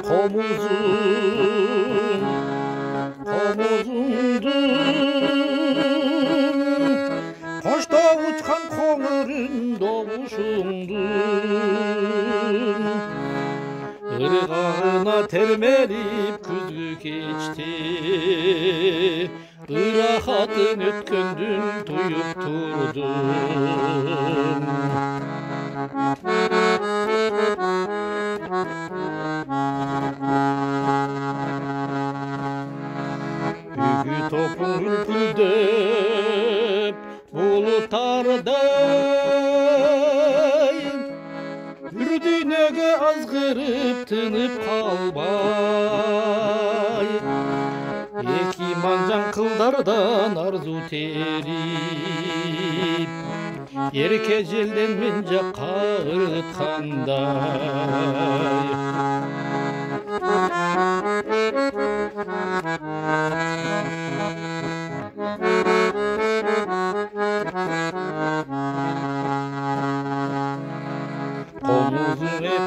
komuzundun, koşta uçkan koңырын добушуңдун. Ыргагына термелип күзгү кечти, ырахатын өткөндүн туюп турдум. Үгү топуң үлпүлдөп булуттардай, бир дүйнөгө азгырып тынып калбай, эки манжан кылдардан арзу терип, эрке желден мен жакка ырыткандай.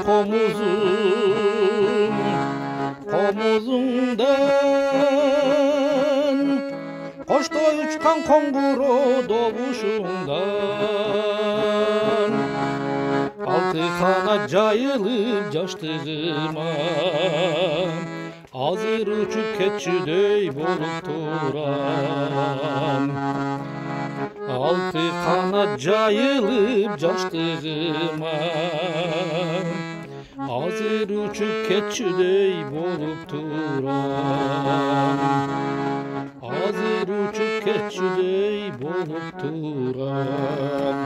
Komuzun, komuzundan, koşta uçkan koңгуроо добушуңдан. Алты канат жайылып жаштыгыма, азыр учуп кетчүдөй болуп турам. Алты канат жайылып жаштыгыма, азыр учуп кетчүдөй болуп турам. Азыр учуп кетчүдөй болуп турам.